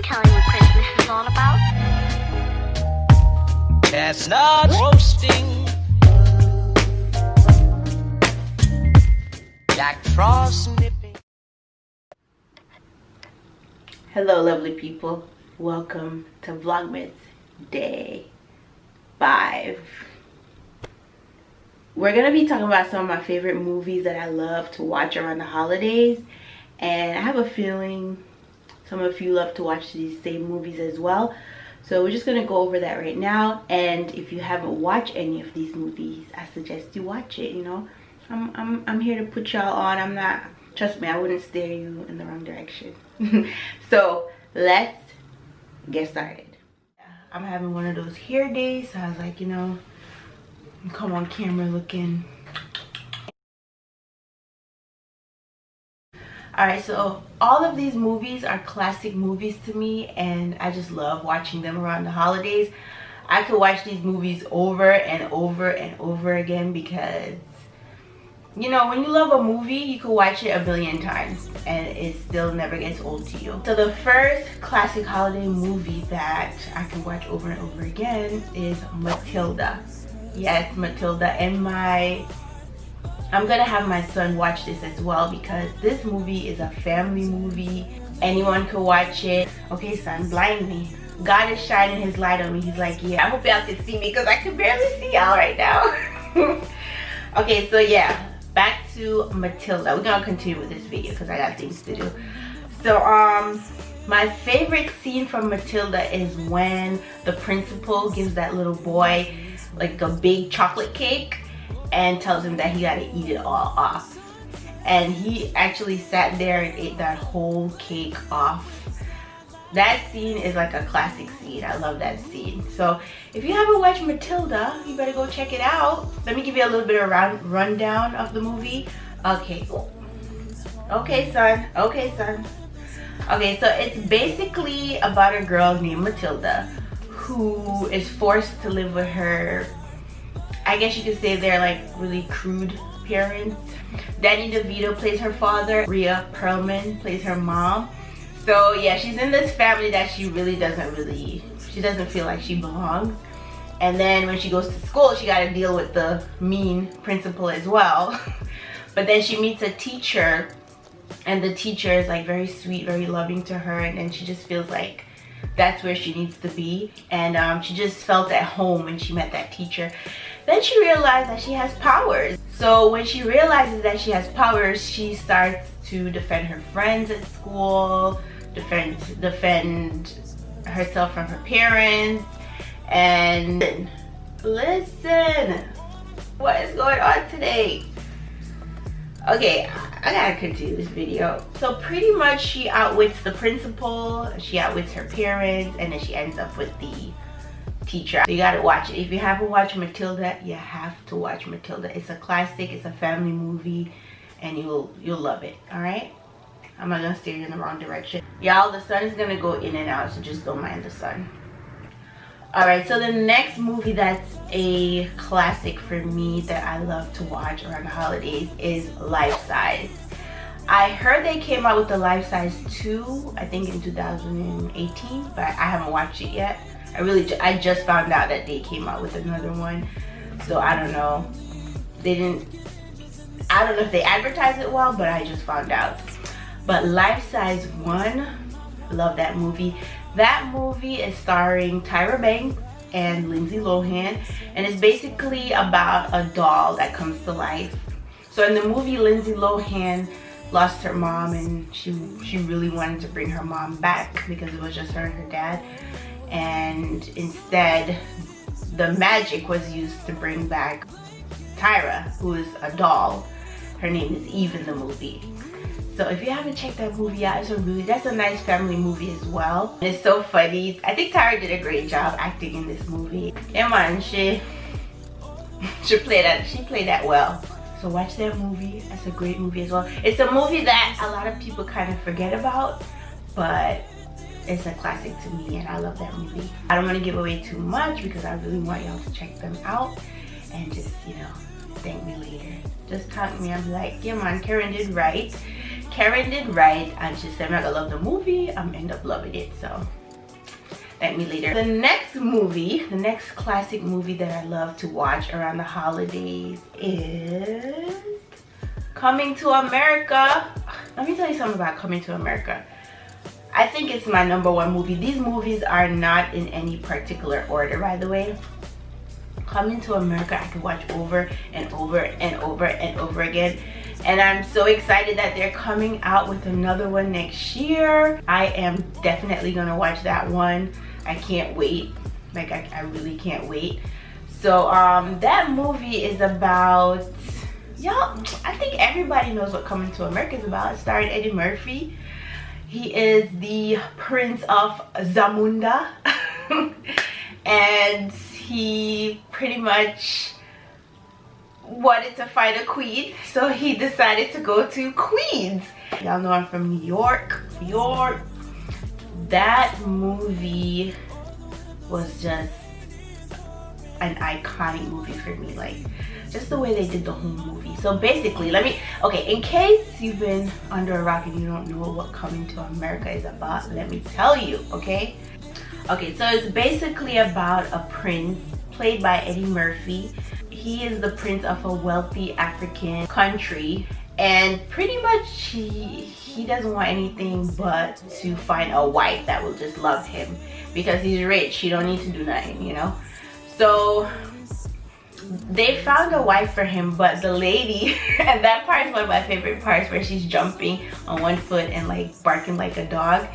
telling what Christmas is all about? Chestnuts roasting, Jack Frost nipping. Hello lovely people, welcome to Vlogmas day 5. We're gonna be talking about some of my favorite movies that I love to watch around the holidays, and I have a feeling some of you love to watch these same movies as well. So we're just gonna go over that right now, and if you haven't watched any of these movies, I suggest you watch it. You know, I'm here to put y'all on. I'm not, trust me, I wouldn't steer you in the wrong direction. So let's get started. I'm having one of those hair days, so I was like, you know, come on camera looking. Alright, so all of these movies are classic movies to me, and I just love watching them around the holidays. I could watch these movies over and over and over again because, you know, when you love a movie, you could watch it a billion times and it still never gets old to you. So the first classic holiday movie that I can watch over and over again is Matilda. Yes, Matilda. And I'm gonna have my son watch this as well because this movie is a family movie. Anyone could watch it. Okay, son, blind me. God is shining his light on me. He's like, yeah, I hope y'all can see me because I can barely see y'all right now. Okay, so yeah, back to Matilda. We're gonna continue with this video because I got things to do. So my favorite scene from Matilda is when the principal gives that little boy like a big chocolate cake and tells him that he got to eat it all off, and he actually sat there and ate that whole cake off. That scene is like a classic scene. I love that scene. So if you haven't watched Matilda, you better go check it out. Let me give you a little bit of rundown of the movie. Okay, son. Okay, so it's basically about a girl named Matilda who is forced to live with her, I guess you could say they're like really crude parents. Danny DeVito plays her father. Rhea Perlman plays her mom. So yeah, she's in this family that she doesn't feel like she belongs. And then when she goes to school, she got to deal with the mean principal as well. But then she meets a teacher, and the teacher is like very sweet, very loving to her, and then she just feels like that's where she needs to be. And she just felt at home when she met that teacher. Then she realized that she has powers. So when she realizes that she has powers, she starts to defend her friends at school, defend herself from her parents. And listen, what is going on today? Okay, I gotta continue this video. So pretty much she outwits the principal, she outwits her parents, and then she ends up with the teacher. So you gotta watch it. If you haven't watched Matilda, you have to watch Matilda. It's a classic, it's a family movie, and you'll love it. All right, I'm not gonna steer you in the wrong direction, y'all. The sun is gonna go in and out, so just don't mind the sun. All right, so the next movie that's a classic for me that I love to watch around the holidays is Life Size. I heard they came out with the Life Size 2, I think in 2018, but I haven't watched it yet. I just found out that they came out with another one, so I don't know. I don't know if they advertised it well, but I just found out. But Life Size 1, love that movie. That movie is starring Tyra Banks and Lindsay Lohan, and it's basically about a doll that comes to life. So in the movie, Lindsay Lohan lost her mom, and she really wanted to bring her mom back because it was just her and her dad. And instead, the magic was used to bring back Tyra, who is a doll. Her name is Eve in the movie. So if you haven't checked that movie out, that's a nice family movie as well. It's so funny. I think Tyra did a great job acting in this movie. Yeah man, she played that well. So watch that movie. That's a great movie as well. It's a movie that a lot of people kind of forget about, but it's a classic to me, and I love that movie. I don't want to give away too much because I really want y'all to check them out and just, you know, thank me later. Just taunt me. I'm like, yeah man, Karen did right. Karen did right, and she said I'm not gonna love the movie, I'm end up loving it. So thank me later. The next movie, the next classic movie that I love to watch around the holidays is Coming to America. Let me tell you something about Coming to America. I think it's my #1 movie. These movies are not in any particular order, by the way. Coming to America, I could watch over and over and over and over again. And I'm so excited that they're coming out with another one next year. I am definitely gonna watch that one. I can't wait. Like, I really can't wait. So that movie is about, y'all, I think everybody knows what Coming to America is about. It starred Eddie Murphy. He is the Prince of Zamunda. And he pretty much wanted to find a queen, so he decided to go to Queens. Y'all know I'm from New York. That movie was just an iconic movie for me, like just the way they did the whole movie. So basically, okay, in case you've been under a rock and you don't know what Coming to America is about, let me tell you, okay? Okay, so it's basically about a prince played by Eddie Murphy. He is the prince of a wealthy African country, and pretty much he doesn't want anything but to find a wife that will just love him because he's rich. He don't need to do nothing, you know? So they found a wife for him, but the lady, and that part is one of my favorite parts, where she's jumping on one foot and like barking like a dog.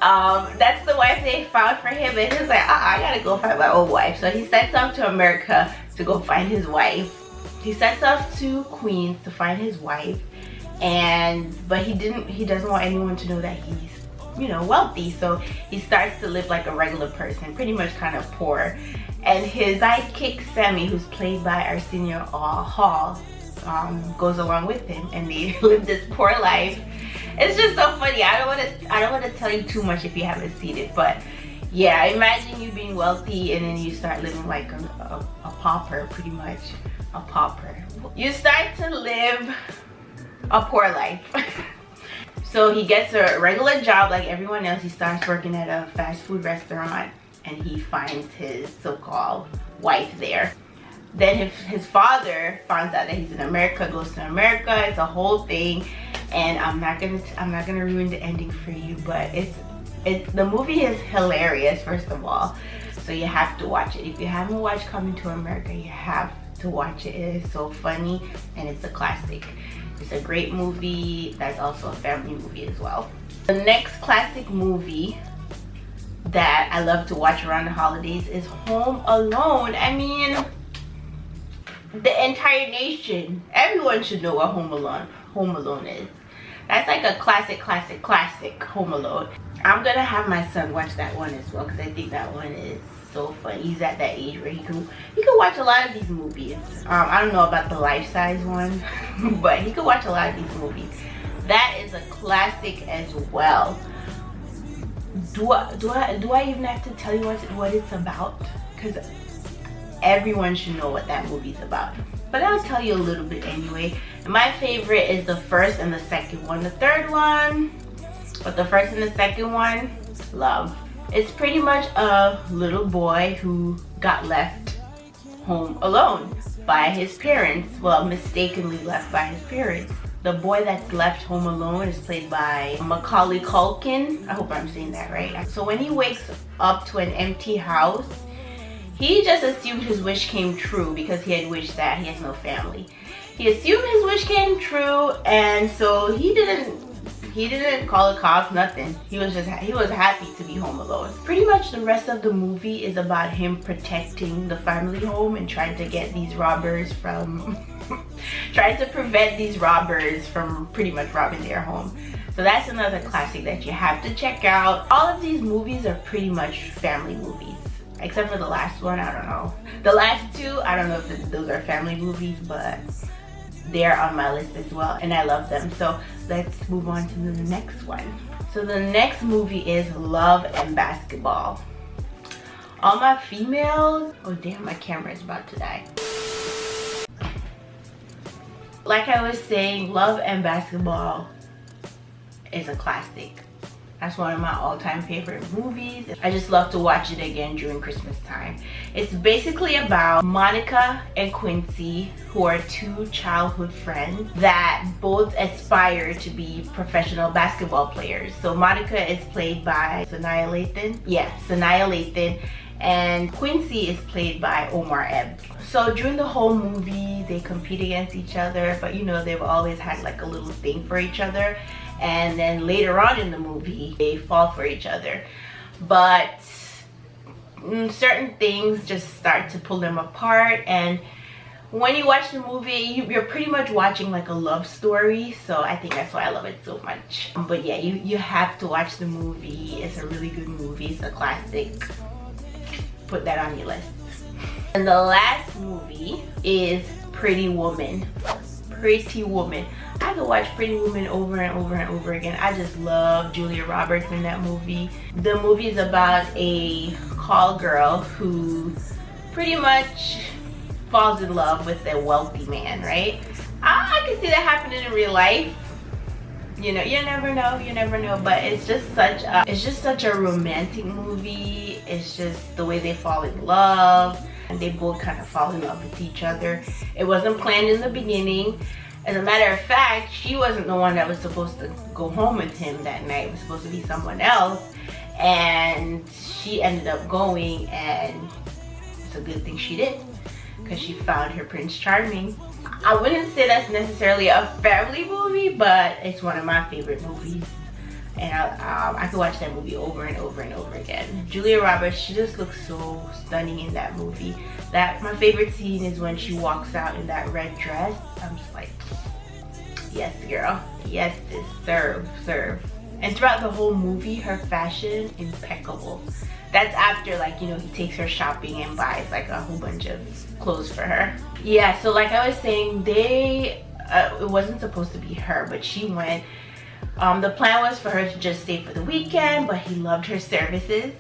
That's the wife they found for him, and he's like, I gotta go find my own wife. So he sets off to America to go find his wife. He sets off to Queens to find his wife, but he doesn't want anyone to know that he's, you know, wealthy. So he starts to live like a regular person, pretty much kind of poor. And his sidekick Sammy, who's played by Arsenio Hall, goes along with him, and they live this poor life. It's just so funny. I don't want to tell you too much if you haven't seen it, but yeah, imagine you being wealthy and then you start living like a pauper, pretty much a pauper. You start to live a poor life. So he gets a regular job like everyone else. He starts working at a fast food restaurant, and he finds his so-called wife there. Then his father finds out that he's in America, goes to America. It's a whole thing, and I'm not gonna ruin the ending for you, but the movie is hilarious, first of all, so you have to watch it. If you haven't watched Coming to America, you have to watch it. It is so funny, and it's a classic. It's a great movie that's also a family movie as well. The next classic movie that I love to watch around the holidays is Home Alone. I mean, the entire nation, everyone should know what Home Alone is. That's like a classic Home Alone. I'm gonna have my son watch that one as well, because I think that one is so fun. He's at that age where he can watch a lot of these movies. I don't know about the life-size one, but he could watch a lot of these movies. That is a classic as well. Do I even have to tell you what it's about? Because everyone should know what that movie's about. But I'll tell you a little bit anyway. My favorite is the first and the second one. The third one, but the first and the second one, love. It's pretty much a little boy who got left home alone by his parents. Well, mistakenly left by his parents. The boy that's left home alone is played by Macaulay Culkin. I hope I'm saying that right. So when he wakes up to an empty house, he just assumed his wish came true because he had wished that he has no family. He assumed his wish came true, and so he didn't call the cops, nothing. He was happy to be home alone. Pretty much the rest of the movie is about him protecting the family home and trying to get these robbers from trying to prevent these robbers from pretty much robbing their home. So that's another classic that you have to check out. All of these movies are pretty much family movies, except for the last one. I don't know. The last two, I don't know if those are family movies, but they're on my list as well, and I love them. So let's move on to the next one. So the next movie is Love and Basketball. All my females, oh damn, my camera is about to die. Like I was saying, Love and Basketball is a classic. That's one of my all-time favorite movies. I just love to watch it again during Christmas time. It's basically about Monica and Quincy, who are two childhood friends that both aspire to be professional basketball players. So Monica is played by Sanaya Lathan. Yeah, Sanaya Lathan. And Quincy is played by Omar Epps. So during the whole movie, they compete against each other, but you know, they've always had like a little thing for each other. And then later on in the movie, they fall for each other. But certain things just start to pull them apart. And when you watch the movie, you're pretty much watching like a love story. So I think that's why I love it so much. But yeah, you have to watch the movie. It's a really good movie. It's a classic. Put that on your list. And the last movie is Pretty Woman. Pretty Woman. I could watch Pretty Woman over and over and over again. I just love Julia Roberts in that movie. The movie is about a call girl who pretty much falls in love with a wealthy man, right? I can see that happening in real life. You know, you never know, but it's just such a romantic movie. It's just the way they fall in love, and they both kind of fall in love with each other. It wasn't planned in the beginning. As a matter of fact, she wasn't the one that was supposed to go home with him that night. It was supposed to be someone else, and she ended up going, and it's a good thing she did, because she found her Prince Charming. I wouldn't say that's necessarily a family movie, but it's one of my favorite movies, and I could watch that movie over and over and over again. Julia Roberts, she just looks so stunning in that movie. My favorite scene is when she walks out in that red dress. I'm just like, yes girl, yes sis, serve. And throughout the whole movie, her fashion, impeccable. That's after, like, you know, he takes her shopping and buys like a whole bunch of clothes for her. Yeah, so like I was saying, it wasn't supposed to be her, but she went. The plan was for her to just stay for the weekend, but he loved her services.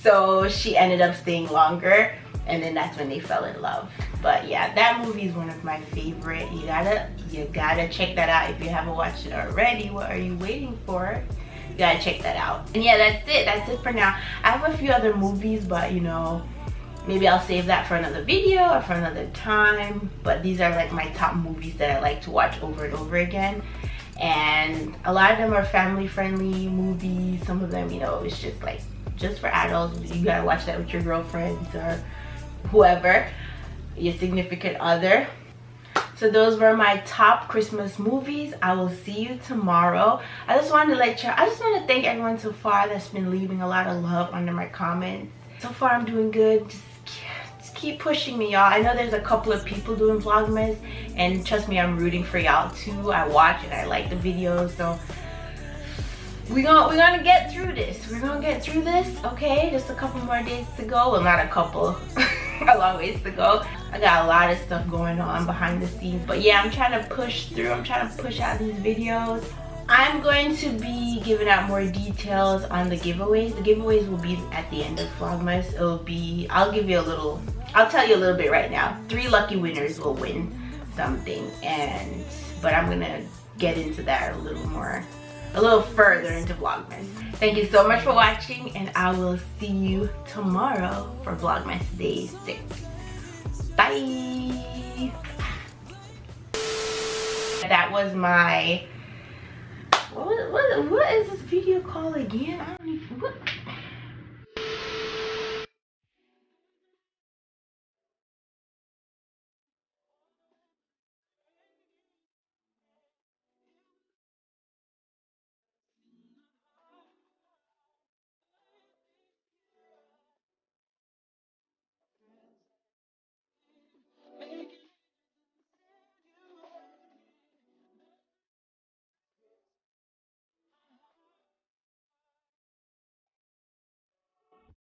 So she ended up staying longer, and then that's when they fell in love. But yeah, that movie is one of my favorite. You gotta check that out if you haven't watched it already. What are you waiting for? You gotta check that out. And yeah, that's it for now. I have a few other movies, but you know, maybe I'll save that for another video or for another time. But these are like my top movies that I like to watch over and over again. And a lot of them are family friendly movies. Some of them, you know, it's just like just for adults. You gotta watch that with your girlfriends or whoever, your significant other. So those were my top Christmas movies. I will see you tomorrow. I just want to thank everyone so far that's been leaving a lot of love under my comments. So far I'm doing good. Just keep pushing me, y'all. I know there's a couple of people doing Vlogmas, and trust me, I'm rooting for y'all too. I watch and I like the videos, so we're gonna get through this. We're gonna get through this, okay? Just a couple more days to go. Well, not a couple, a long ways to go. I got a lot of stuff going on behind the scenes, but yeah, I'm trying to push through. I'm trying to push out these videos. I'm going to be giving out more details on the giveaways. The giveaways will be at the end of Vlogmas. I'll tell you a little bit right now. 3 lucky winners will win something, but I'm gonna get into that a little further into Vlogmas. Thank you so much for watching, and I will see you tomorrow for Vlogmas Day 6. Bye! That was my... What is this video called again? I don't even... What?